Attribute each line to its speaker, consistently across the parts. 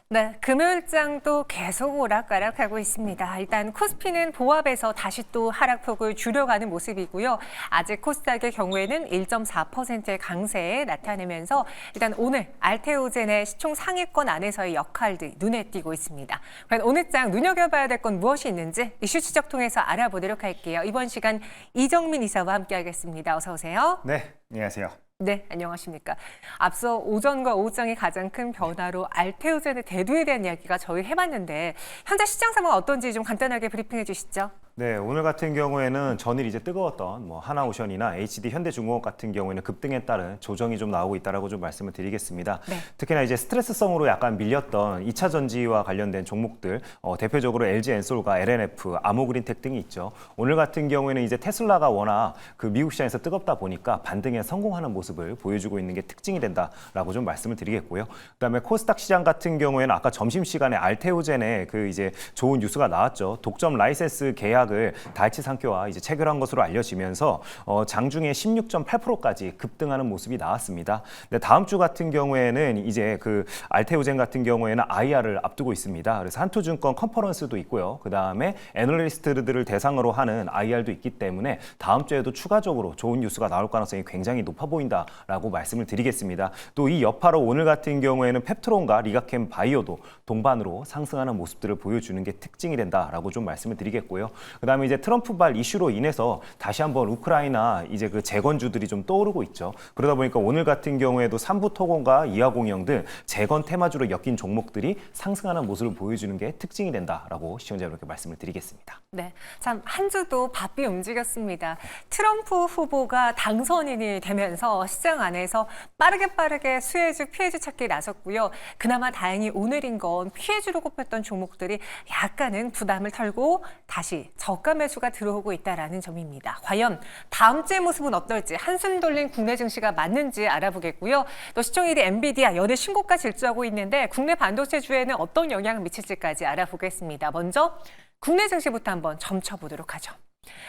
Speaker 1: 네, 금요일장도 계속 오락가락하고 있습니다. 일단 코스피는 보합에서 다시 또 하락폭을 줄여가는 모습이고요. 아직 코스닥의 경우에는 1.4%의 강세에 나타내면서 일단 오늘 알테오젠의 시총 상위권 안에서의 역할들이 눈에 띄고 있습니다. 과연 오늘 장 눈여겨봐야 될 건 무엇이 있는지 이슈 추적 통해서 알아보도록 할게요. 이번 시간 이정민 이사와 함께하겠습니다. 어서 오세요.
Speaker 2: 네, 안녕하세요.
Speaker 1: 네, 안녕하십니까. 앞서 오전과 오후장의 가장 큰 변화로 알테오젠의 대두에 대한 이야기가 저희 해봤는데 현재 시장 상황 어떤지 좀 간단하게 브리핑해 주시죠.
Speaker 2: 네, 오늘 같은 경우에는 전일 이제 뜨거웠던 하나오션이나 HD 현대중공업 같은 경우에는 급등에 따른 조정이 좀 나오고 있다라고 좀 말씀을 드리겠습니다.
Speaker 1: 네.
Speaker 2: 특히나 이제 스트레스성으로 약간 밀렸던 2차 전지와 관련된 종목들, 대표적으로 LG엔솔과 LNF, 아모그린텍 등이 있죠. 오늘 같은 경우에는 이제 테슬라가 워낙 그 미국 시장에서 뜨겁다 보니까 반등에 성공하는 모습을 보여주고 있는 게 특징이 된다라고 좀 말씀을 드리겠고요. 그다음에 코스닥 시장 같은 경우에는 아까 점심 시간에 알테오젠의 그 이제 좋은 뉴스가 나왔죠. 독점 라이센스 계약을 다이치 산케와 이제 체결한 것으로 알려지면서 장중에 16.8%까지 급등하는 모습이 나왔습니다. 근데 다음 주 같은 경우에는 이제 그 알테오젠 같은 경우에는 IR을 앞두고 있습니다. 그래서 한투증권 컨퍼런스도 있고요. 그다음에 애널리스트들을 대상으로 하는 IR도 있기 때문에 다음 주에도 추가적으로 좋은 뉴스가 나올 가능성이 굉장히 높아 보인다라고 말씀을 드리겠습니다. 또 이 여파로 오늘 같은 경우에는 펩트론과 리가캠 바이오도 동반으로 상승하는 모습들을 보여주는 게 특징이 된다라고 좀 말씀을 드리겠고요. 그다음에 이제 트럼프발 이슈로 인해서 다시 한번 우크라이나 이제 그 재건주들이 좀 떠오르고 있죠. 그러다 보니까 오늘 같은 경우에도 삼부토건과 이하공영 등 재건 테마주로 엮인 종목들이 상승하는 모습을 보여주는 게 특징이 된다라고 시청자 여러분께 말씀을 드리겠습니다.
Speaker 1: 네, 참 한 주도 바삐 움직였습니다. 트럼프 후보가 당선인이 되면서 시장 안에서 빠르게 수혜주, 피해주 찾기에 나섰고요. 그나마 다행히 오늘인 건 피해주로 꼽혔던 종목들이 약간은 부담을 털고 다시 저가 매수가 들어오고 있다는 점입니다. 과연 다음 주의 모습은 어떨지 한숨 돌린 국내 증시가 맞는지 알아보겠고요. 또 시총 1위 엔비디아 연일 신고가 질주하고 있는데 국내 반도체주에는 어떤 영향을 미칠지까지 알아보겠습니다. 먼저 국내 증시부터 한번 점쳐보도록 하죠.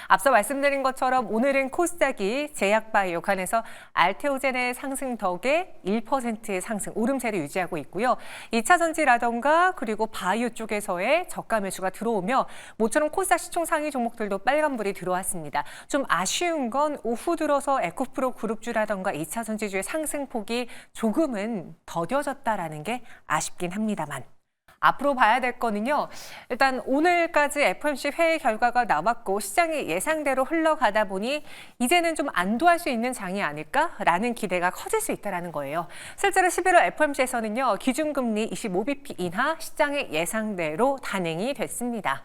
Speaker 1: 앞서 말씀드린 것처럼 오늘은 코스닥이 제약바이오 간에서 알테오젠의 상승 덕에 1%의 상승, 오름세를 유지하고 있고요. 2차 전지라던가 그리고 바이오 쪽에서의 저가 매수가 들어오며 모처럼 코스닥 시총 상위 종목들도 빨간불이 들어왔습니다. 좀 아쉬운 건 오후 들어서 에코프로 그룹주라던가 2차 전지주의 상승폭이 조금은 더뎌졌다라는 게 아쉽긴 합니다만. 앞으로 봐야 될 거는요. 일단 오늘까지 FOMC 회의 결과가 나왔고 시장이 예상대로 흘러가다 보니 이제는 좀 안도할 수 있는 장이 아닐까라는 기대가 커질 수 있다는 거예요. 실제로 11월 FOMC에서는요. 기준금리 25bp 인하 시장의 예상대로 단행이 됐습니다.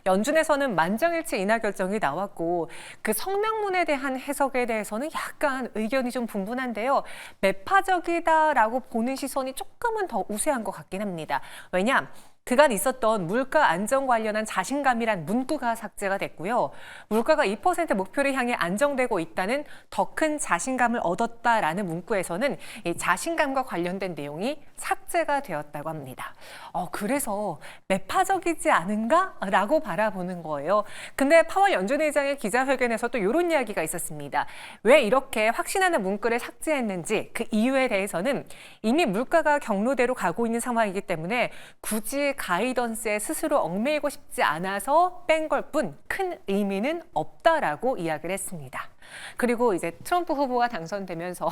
Speaker 1: 연준에서는 만장일치 인하 결정이 나왔고 그 성명문에 대한 해석에 대해서는 약간 의견이 좀 분분한데요. 매파적이다라고 보는 시선이 조금은 더 우세한 것 같긴 합니다. 왜냐? 그간 있었던 물가 안정 관련한 자신감이란 문구가 삭제가 됐고요. 물가가 2% 목표를 향해 안정되고 있다는 더 큰 자신감을 얻었다라는 문구에서는 이 자신감과 관련된 내용이 삭제가 되었다고 합니다. 그래서 매파적이지 않은가라고 바라보는 거예요. 근데 파월 연준 의장의 기자회견에서 또 이런 이야기가 있었습니다. 왜 이렇게 확신하는 문구를 삭제했는지 그 이유에 대해서는 이미 물가가 경로대로 가고 있는 상황이기 때문에 굳이 가이던스에 스스로 얽매이고 싶지 않아서 뺀 걸 뿐 큰 의미는 없다라고 이야기를 했습니다. 그리고 이제 트럼프 후보가 당선되면서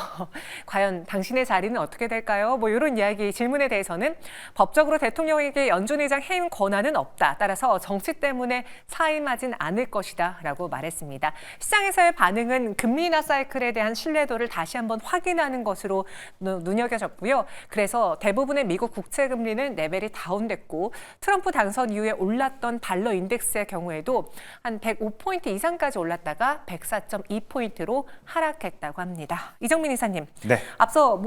Speaker 1: 과연 당신의 자리는 어떻게 될까요? 이런 이야기 질문에 대해서는 법적으로 대통령에게 연준 의장 해임 권한은 없다. 따라서 정치 때문에 사임하진 않을 것이다 라고 말했습니다. 시장에서의 반응은 금리 인하 사이클에 대한 신뢰도를 다시 한번 확인하는 것으로 눈여겨졌고요. 그래서 대부분의 미국 국채 금리는 레벨이 다운됐고 트럼프 당선 이후에 올랐던 달러 인덱스의 경우에도 한 105포인트 이상까지 올랐다가 104.2포인트로 하락했다고 합니다. 이정민 이사님,
Speaker 2: 네.
Speaker 1: 앞서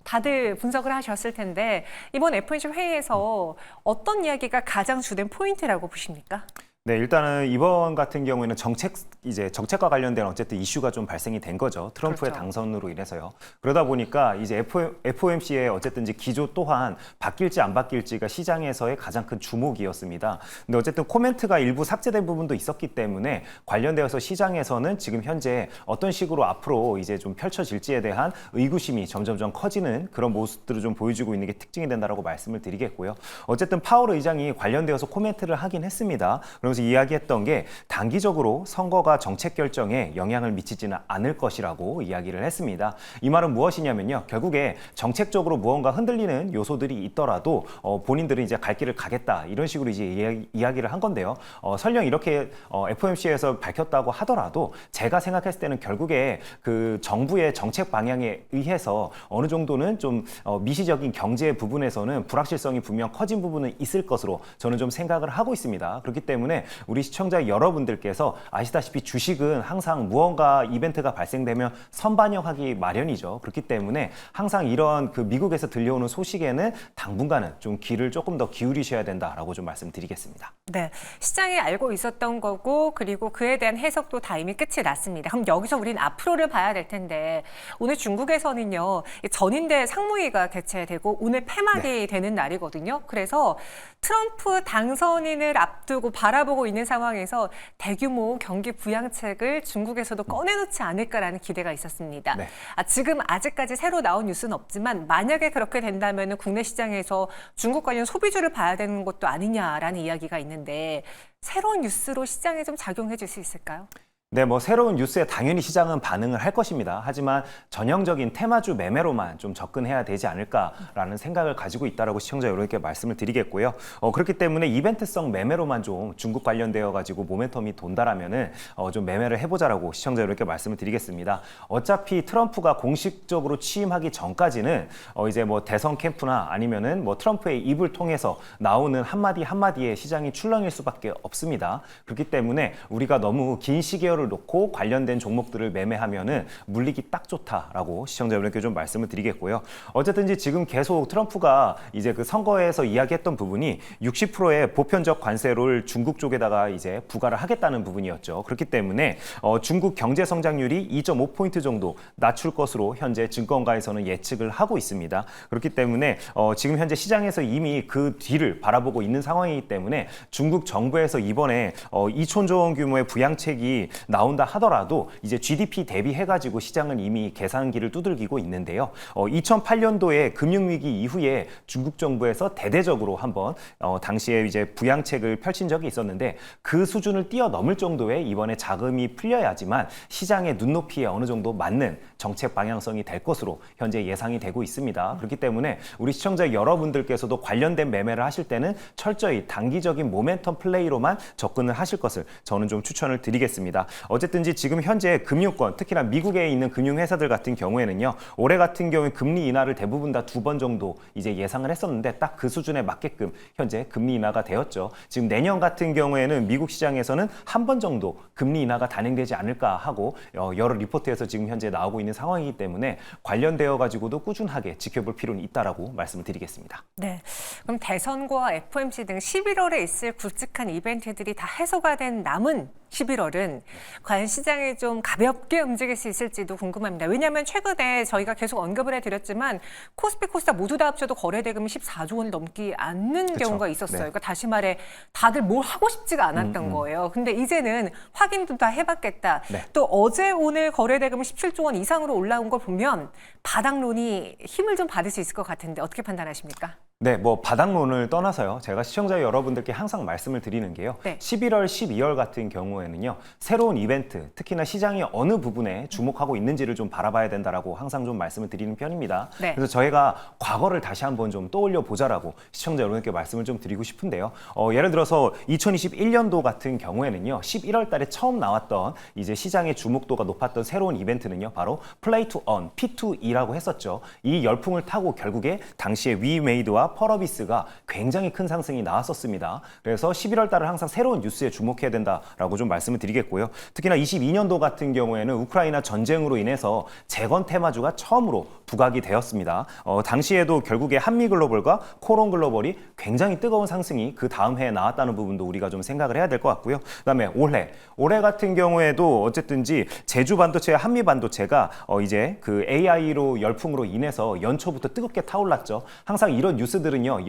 Speaker 1: 다들 분석을 하셨을 텐데 이번 FOMC 회의에서 어떤 이야기가 가장 주된 포인트라고 보십니까?
Speaker 2: 네, 일단은 이번 같은 경우에는 정책과 관련된 어쨌든 이슈가 좀 발생이 된 거죠. 트럼프의
Speaker 1: 그렇죠.
Speaker 2: 당선으로 인해서요. 그러다 보니까 이제 FOMC의 어쨌든 이제 기조 또한 바뀔지 안 바뀔지가 시장에서의 가장 큰 주목이었습니다. 근데 어쨌든 코멘트가 일부 삭제된 부분도 있었기 때문에 관련되어서 시장에서는 지금 현재 어떤 식으로 앞으로 이제 좀 펼쳐질지에 대한 의구심이 점점점 커지는 그런 모습들을 좀 보여주고 있는 게 특징이 된다라고 말씀을 드리겠고요. 어쨌든 파월 의장이 관련되어서 코멘트를 하긴 했습니다. 그러면서 이야기했던 게 단기적으로 선거가 정책 결정에 영향을 미치지는 않을 것이라고 이야기를 했습니다. 이 말은 무엇이냐면요. 결국에 정책적으로 무언가 흔들리는 요소들이 있더라도 본인들은 이제 갈 길을 가겠다 이런 식으로 이제 이야기를 한 건데요. 설령 이렇게 FOMC에서 밝혔다고 하더라도 제가 생각했을 때는 결국에 그 정부의 정책 방향에 의해서 어느 정도는 좀 미시적인 경제 부분에서는 불확실성이 분명 커진 부분은 있을 것으로 저는 좀 생각을 하고 있습니다. 그렇기 때문에 우리 시청자 여러분들께서 아시다시피 주식은 항상 무언가 이벤트가 발생되면 선반영하기 마련이죠. 그렇기 때문에 항상 이런 그 미국에서 들려오는 소식에는 당분간은 좀 귀를 조금 더 기울이셔야 된다라고 좀 말씀드리겠습니다.
Speaker 1: 네, 시장이 알고 있었던 거고 그리고 그에 대한 해석도 다 이미 끝이 났습니다. 그럼 여기서 우린 앞으로를 봐야 될 텐데 오늘 중국에서는요 전인대 상무위가 개최되고 오늘 폐막이 되는 날이거든요. 그래서 트럼프 당선인을 앞두고 바라보고 있는 상황에서 대규모 경기 부양책을 중국에서도 꺼내놓지 않을까라는 기대가 있었습니다.
Speaker 2: 네.
Speaker 1: 지금 아직까지 새로 나온 뉴스는 없지만 만약에 그렇게 된다면 국내 시장에서 중국 관련 소비주를 봐야 되는 것도 아니냐라는 이야기가 있는데 새로운 뉴스로 시장에 좀 작용해 줄 수 있을까요?
Speaker 2: 네, 뭐 새로운 뉴스에 당연히 시장은 반응을 할 것입니다. 하지만 전형적인 테마주 매매로만 좀 접근해야 되지 않을까라는 생각을 가지고 있다라고 시청자 여러분께 말씀을 드리겠고요. 그렇기 때문에 이벤트성 매매로만 좀 중국 관련되어 가지고 모멘텀이 돈다라면은 좀 매매를 해보자라고 시청자 여러분께 말씀을 드리겠습니다. 어차피 트럼프가 공식적으로 취임하기 전까지는 이제 뭐 대선 캠프나 아니면은 뭐 트럼프의 입을 통해서 나오는 한마디 한마디에 시장이 출렁일 수밖에 없습니다. 그렇기 때문에 우리가 너무 긴 시계열을 놓고 관련된 종목들을 매매하면은 물리기 딱 좋다라고 시청자 여러분께 좀 말씀을 드리겠고요. 어쨌든지 지금 계속 트럼프가 이제 그 선거에서 이야기했던 부분이 60%의 보편적 관세를 중국 쪽에다가 이제 부과를 하겠다는 부분이었죠. 그렇기 때문에 중국 경제 성장률이 2.5포인트 정도 낮출 것으로 현재 증권가에서는 예측을 하고 있습니다. 그렇기 때문에 지금 현재 시장에서 이미 그 뒤를 바라보고 있는 상황이기 때문에 중국 정부에서 이번에 2천조 원 규모의 부양책이 나온다 하더라도 이제 GDP 대비해가지고 시장은 이미 계산기를 두들기고 있는데요. 2008년도에 금융위기 이후에 중국 정부에서 대대적으로 한번 당시에 이제 부양책을 펼친 적이 있었는데 그 수준을 뛰어넘을 정도의 이번에 자금이 풀려야지만 시장의 눈높이에 어느 정도 맞는 정책 방향성이 될 것으로 현재 예상이 되고 있습니다. 그렇기 때문에 우리 시청자 여러분들께서도 관련된 매매를 하실 때는 철저히 단기적인 모멘텀 플레이로만 접근을 하실 것을 저는 좀 추천을 드리겠습니다. 어쨌든지 지금 현재 금융권, 특히나 미국에 있는 금융회사들 같은 경우에는요, 올해 같은 경우에 금리 인하를 대부분 다 2번 정도 이제 예상을 했었는데 딱 그 수준에 맞게끔 현재 금리 인하가 되었죠. 지금 내년 같은 경우에는 미국 시장에서는 한 번 정도 금리 인하가 단행되지 않을까 하고 여러 리포트에서 지금 현재 나오고 있는 상황이기 때문에 관련되어 가지고도 꾸준하게 지켜볼 필요는 있다라고 말씀을 드리겠습니다.
Speaker 1: 네, 그럼 대선과 FOMC 등 11월에 있을 굵직한 이벤트들이 다 해소가 된 남은 11월은 과연 시장이 좀 가볍게 움직일 수 있을지도 궁금합니다. 왜냐하면 최근에 저희가 계속 언급을 해드렸지만 코스피, 코스닥 모두 다 합쳐도 거래 대금이 14조 원을 넘지 않는
Speaker 2: 그쵸.
Speaker 1: 경우가 있었어요.
Speaker 2: 네.
Speaker 1: 그러니까 다시 말해 다들 뭘 하고 싶지가 않았던 거예요. 근데 이제는 확인도 다 해봤겠다.
Speaker 2: 네.
Speaker 1: 또 어제 오늘 거래 대금이 17조 원 이상으로 올라온 걸 보면 바닥론이 힘을 좀 받을 수 있을 것 같은데 어떻게 판단하십니까?
Speaker 2: 네, 뭐 바닥론을 떠나서요. 제가 시청자 여러분들께 항상 말씀을 드리는 게요.
Speaker 1: 네.
Speaker 2: 11월, 12월 같은 경우에는요. 새로운 이벤트, 특히나 시장이 어느 부분에 주목하고 있는지를 좀 바라봐야 된다라고 항상 좀 말씀을 드리는 편입니다.
Speaker 1: 네.
Speaker 2: 그래서 저희가 과거를 다시 한번 좀 떠올려 보자라고 시청자 여러분께 말씀을 좀 드리고 싶은데요. 예를 들어서 2021년도 같은 경우에는요. 11월 달에 처음 나왔던 이제 시장의 주목도가 높았던 새로운 이벤트는요. 바로 플레이 투 언, P2E라고 했었죠. 이 열풍을 타고 결국에 당시에 위메이드와 삼성과 펄어비스가 굉장히 큰 상승이 나왔었습니다. 그래서 11월 달은 항상 새로운 뉴스에 주목해야 된다라고 좀 말씀을 드리겠고요. 특히나 22년도 같은 경우에는 우크라이나 전쟁으로 인해서 재건 테마주가 처음으로 부각이 되었습니다. 당시에도 결국에 한미글로벌과 코론글로벌이 굉장히 뜨거운 상승이 그 다음 해에 나왔다는 부분도 우리가 좀 생각을 해야 될 것 같고요. 그다음에 올해 같은 경우에도 어쨌든지 제주 반도체와 한미 반도체가 이제 그 AI로 열풍으로 인해서 연초부터 뜨겁게 타올랐죠. 항상 이런 뉴스들은요,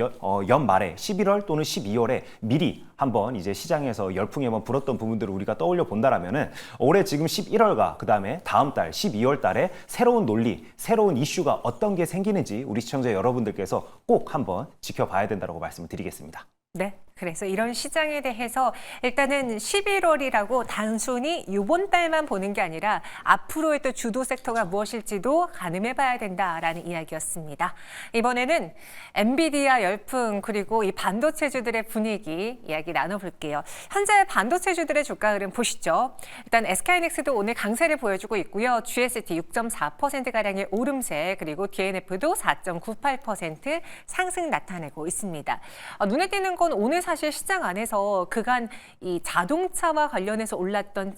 Speaker 2: 연말에 11월 또는 12월에 미리 한번 이제 시장에서 열풍이 한번 불었던 부분들을 우리가 떠올려 본다라면은 올해 지금 11월과 그다음에 다음 달 12월 달에 새로운 논리, 새로운 이슈가 어떤 게 생기는지 우리 시청자 여러분들께서 꼭 한번 지켜봐야 된다고 말씀을 드리겠습니다.
Speaker 1: 네. 그래서 이런 시장에 대해서 일단은 11월이라고 단순히 이번 달만 보는 게 아니라 앞으로의 또 주도 섹터가 무엇일지도 가늠해 봐야 된다라는 이야기였습니다. 이번에는 엔비디아 열풍 그리고 이 반도체주들의 분위기 이야기 나눠볼게요. 현재 반도체주들의 주가 흐름 보시죠. 일단 SK하이닉스도 오늘 강세를 보여주고 있고요. GST 6.4%가량의 오름세 그리고 DNF도 4.98% 상승 나타내고 있습니다. 눈에 띄는 건 오늘 사실 시장 안에서 그간 이 자동차와 관련해서 올랐던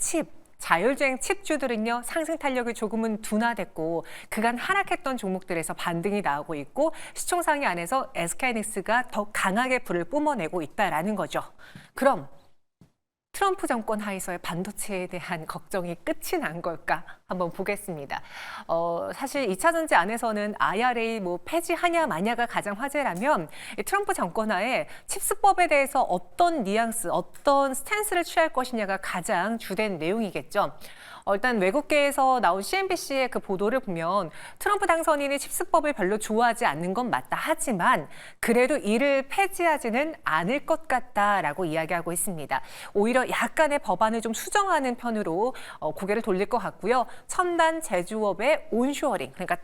Speaker 1: 자율주행 칩주들은요 상승 탄력이 조금은 둔화됐고 그간 하락했던 종목들에서 반등이 나오고 있고 시총상위 안에서 SK하이닉스가 더 강하게 불을 뿜어내고 있다라는 거죠. 그럼 트럼프 정권 하에서의 반도체에 대한 걱정이 끝이 난 걸까? 한번 보겠습니다. 사실 2차 전지 안에서는 IRA 폐지하냐 마냐가 가장 화제라면 이 트럼프 정권 하에 칩스법에 대해서 어떤 뉘앙스, 어떤 스탠스를 취할 것이냐가 가장 주된 내용이겠죠. 일단 외국계에서 나온 CNBC의 그 보도를 보면 트럼프 당선인이 칩스법을 별로 좋아하지 않는 건 맞다 하지만 그래도 이를 폐지하지는 않을 것 같다라고 이야기하고 있습니다. 오히려 약간의 법안을 좀 수정하는 편으로 고개를 돌릴 것 같고요. 첨단 제조업의 온쇼어링, 그러니까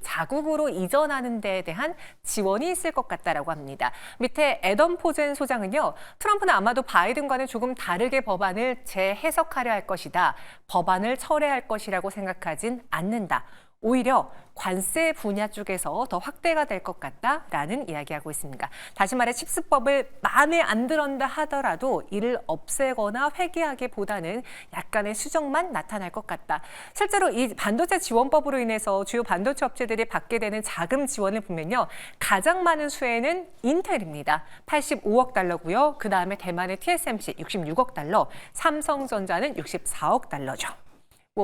Speaker 1: 자국으로 이전하는 데에 대한 지원이 있을 것 같다라고 합니다. 밑에 애덤 포젠 소장은요. 트럼프는 아마도 바이든과는 조금 다르게 법안을 재해석하려 할 것이다. 법안을 철회할 것이라고 생각하진 않는다. 오히려 관세 분야 쪽에서 더 확대가 될 것 같다라는 이야기하고 있습니다. 다시 말해 칩스법을 마음에 안 들었다 하더라도 이를 없애거나 회귀하기보다는 약간의 수정만 나타날 것 같다. 실제로 이 반도체 지원법으로 인해서 주요 반도체 업체들이 받게 되는 자금 지원을 보면요. 가장 많은 수혜는 인텔입니다. 85억 달러고요. 그다음에 대만의 TSMC 66억 달러, 삼성전자는 64억 달러죠.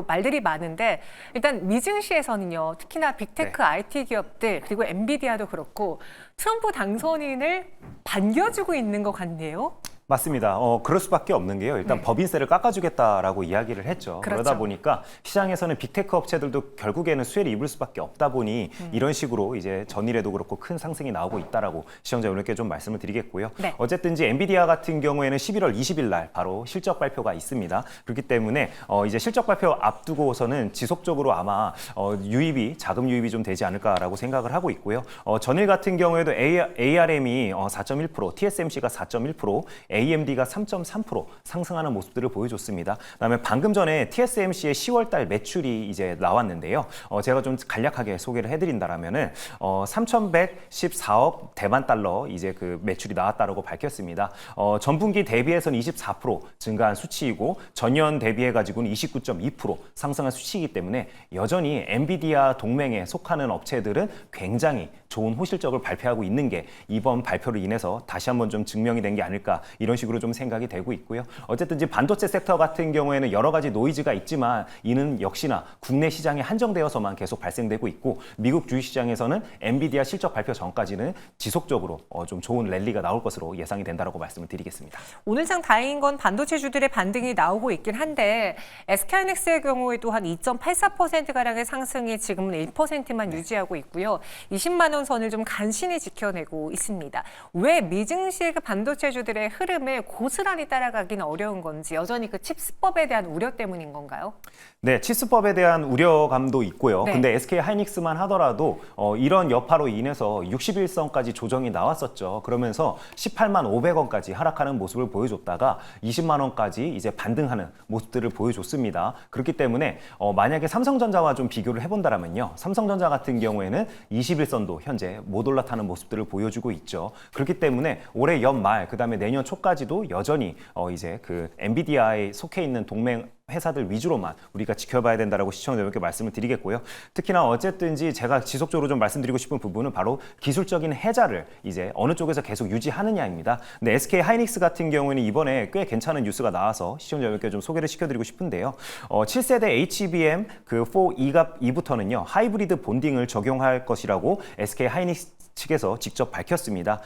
Speaker 1: 말들이 많은데 일단 미증시에서는요. 특히나 빅테크 IT 기업들 그리고 엔비디아도 그렇고 트럼프 당선인을 반겨주고 있는 것 같네요.
Speaker 2: 맞습니다. 그럴 수밖에 없는 게요. 일단 법인세를 깎아주겠다라고 이야기를 했죠.
Speaker 1: 그렇죠.
Speaker 2: 그러다 보니까 시장에서는 빅테크 업체들도 결국에는 수혜를 입을 수밖에 없다 보니 이런 식으로 이제 전일에도 그렇고 큰 상승이 나오고 있다라고 시청자 여러분께 좀 말씀을 드리겠고요.
Speaker 1: 네.
Speaker 2: 어쨌든지 엔비디아 같은 경우에는 11월 20일 날 바로 실적 발표가 있습니다. 그렇기 때문에 이제 실적 발표 앞두고서는 지속적으로 아마 자금 유입이 좀 되지 않을까라고 생각을 하고 있고요. 전일 같은 경우에도 ARM이 4.1%, TSMC가 4.1%, AMD가 3.3% 상승하는 모습들을 보여줬습니다. 그다음에 방금 전에 TSMC의 10월 달 매출이 이제 나왔는데요. 제가 좀 간략하게 소개를 해드린다라면은 3,114억 대만 달러 이제 그 매출이 나왔다라고 밝혔습니다. 전분기 대비해서는 24% 증가한 수치이고 전년 대비해 가지고는 29.2% 상승한 수치이기 때문에 여전히 엔비디아 동맹에 속하는 업체들은 굉장히 좋은 호실적을 발표하고 있는 게 이번 발표로 인해서 다시 한번 좀 증명이 된 게 아닐까 이런 식으로 좀 생각이 되고 있고요. 어쨌든 이제 반도체 섹터 같은 경우에는 여러 가지 노이즈가 있지만 이는 역시나 국내 시장에 한정되어서만 계속 발생되고 있고 미국 주식시장에서는 엔비디아 실적 발표 전까지는 지속적으로 좀 좋은 랠리가 나올 것으로 예상이 된다라고 말씀을 드리겠습니다.
Speaker 1: 오늘장 다행인 건 반도체주들의 반등이 나오고 있긴 한데 SK하이닉스의 경우에도 한 2.84%가량의 상승이 지금은 1%만 유지하고 있고요. 20만 원 선을 좀 간신히 지켜내고 있습니다. 왜 미증시 그 반도체주들의 흐름에 고스란히 따라가기는 어려운 건지 여전히 그 칩스법에 대한 우려 때문인 건가요?
Speaker 2: 네, 칩스법에 대한 우려감도 있고요.
Speaker 1: 네.
Speaker 2: 근데 SK하이닉스만 하더라도 이런 여파로 인해서 61선까지 조정이 나왔었죠. 그러면서 18만 500원까지 하락하는 모습을 보여줬다가 20만 원까지 이제 반등하는 모습들을 보여줬습니다. 그렇기 때문에 만약에 삼성전자와 좀 비교를 해본다면요. 삼성전자 같은 경우에는 21선도 현재 못 올라타는 모습들을 보여주고 있죠. 그렇기 때문에 올해 연말 그다음에 내년 초까지도 여전히 이제 그 엔비디아에 속해 있는 동맹 회사들 위주로만 우리가 지켜봐야 된다라고 시청자분께 말씀을 드리겠고요. 특히나 어쨌든지 제가 지속적으로 좀 말씀드리고 싶은 부분은 바로 기술적인 해자를 이제 어느 쪽에서 계속 유지하느냐입니다. 근데 SK 하이닉스 같은 경우에는 이번에 꽤 괜찮은 뉴스가 나와서 시청자분께 좀 소개를 시켜드리고 싶은데요. 7세대 HBM 그 4E부터는요 하이브리드 본딩을 적용할 것이라고 SK 하이닉스 측에서 직접 밝혔습니다.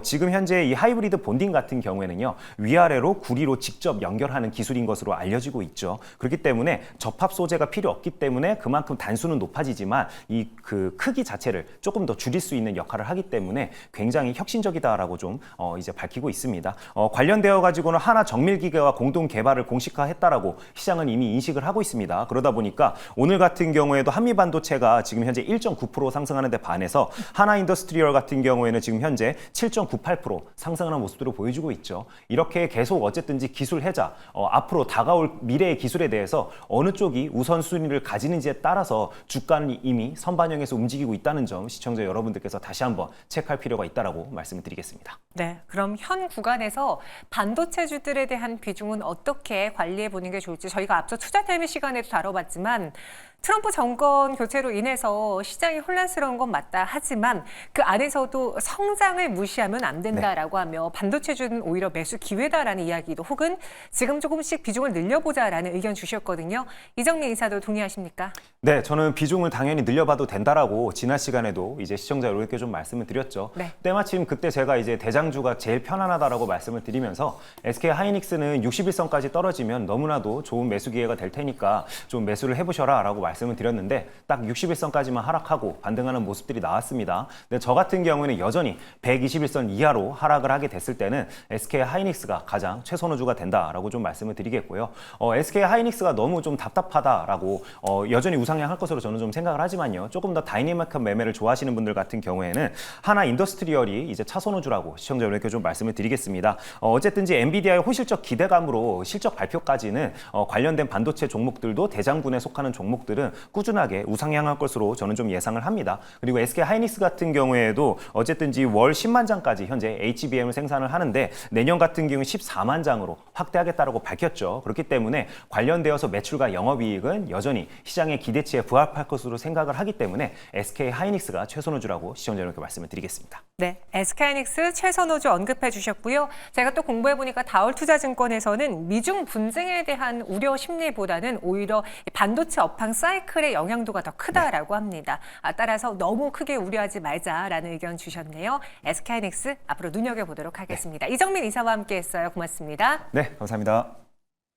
Speaker 2: 지금 현재 이 하이브리드 본딩 같은 경우에는요 위아래로 구리로 직접 연결하는 기술인 것으로 알려지고 있죠. 그렇기 때문에 접합 소재가 필요 없기 때문에 그만큼 단수는 높아지지만 이 그 크기 자체를 조금 더 줄일 수 있는 역할을 하기 때문에 굉장히 혁신적이다라고 좀 이제 밝히고 있습니다. 관련되어 가지고는 하나 정밀 기계와 공동 개발을 공식화했다라고 시장은 이미 인식을 하고 있습니다. 그러다 보니까 오늘 같은 경우에도 한미 반도체가 지금 현재 1.9% 상승하는 데 반해서 하나 인더스트리얼 같은 경우에는 지금 현재 7.98% 상승하는 모습들을 보여주고 있죠. 이렇게 계속 어쨌든지 기술 해자, 앞으로 다가올 미래의 기술에 대해서 어느 쪽이 우선순위를 가지는지에 따라서 주가는 이미 선반영해서 움직이고 있다는 점 시청자 여러분들께서 다시 한번 체크할 필요가 있다라고 말씀을 드리겠습니다.
Speaker 1: 네, 그럼 현 구간에서 반도체주들에 대한 비중은 어떻게 관리해 보는 게 좋을지 저희가 앞서 투자 타임 시간에도 다뤄봤지만 트럼프 정권 교체로 인해서 시장이 혼란스러운 건 맞다 하지만 그 안에서도 성장을 무시하면 안 된다라고 하며 반도체주는 오히려 매수 기회다라는 이야기도 혹은 지금 조금씩 비중을 늘려보자라는 의견 주셨거든요. 이정민 이사도 동의하십니까?
Speaker 2: 네, 저는 비중을 당연히 늘려봐도 된다라고 지난 시간에도 이제 시청자 여러분께 좀 말씀을 드렸죠.
Speaker 1: 네.
Speaker 2: 때마침 그때 제가 이제 대장주가 제일 편안하다라고 말씀을 드리면서 SK 하이닉스는 61선까지 떨어지면 너무나도 좋은 매수 기회가 될 테니까 좀 매수를 해보셔라라고 말씀을 드렸는데 딱 61선까지만 하락하고 반등하는 모습들이 나왔습니다. 근데 저 같은 경우에는 여전히 121선 이하로 하락을 하게 됐을 때는 SK 하이닉스가 가장 최선호주가 된다라고 좀 말씀을 드리겠고요. SK 하이닉스가 너무 좀 답답하다라고 여전히 우상향할 것으로 저는 좀 생각을 하지만요. 조금 더 다이내믹한 매매를 좋아하시는 분들 같은 경우에는 하나 인더스트리얼이 이제 차선호주라고 시청자 여러분께 좀 말씀을 드리겠습니다. 어쨌든지 엔비디아의 호실적 기대감으로 실적 발표까지는 관련된 반도체 종목들도 대장군에 속하는 종목들은 꾸준하게 우상향할 것으로 저는 좀 예상을 합니다. 그리고 SK 하이닉스 같은 경우에도 어쨌든지 월 10만 장까지 현재 HBM을 생산을 하는데 내년 같은 경우 14만 장으로 확대하겠다라고 밝혔죠. 그렇기 때문에 관련되어서 매출과 영업이익은 여전히 시장의 기대치에 부합할 것으로 생각을 하기 때문에 SK 하이닉스가 최선호주라고 시청자 여러분께 말씀을 드리겠습니다.
Speaker 1: 네, SK 하이닉스 최선호주 언급해 주셨고요. 제가 또 공부해 보니까 다올투자증권에서는 미중 분쟁에 대한 우려 심리보다는 오히려 반도체 업황 사이클의 영향도가 더 크다라고 합니다. 따라서 너무 크게 우려하지 말자라는 의견 주셨네요. SK 하이닉스 앞으로 눈여겨보도록 하겠습니다. 이정민 이사와 함께했어요. 고맙습니다.
Speaker 2: 네, 감사합니다.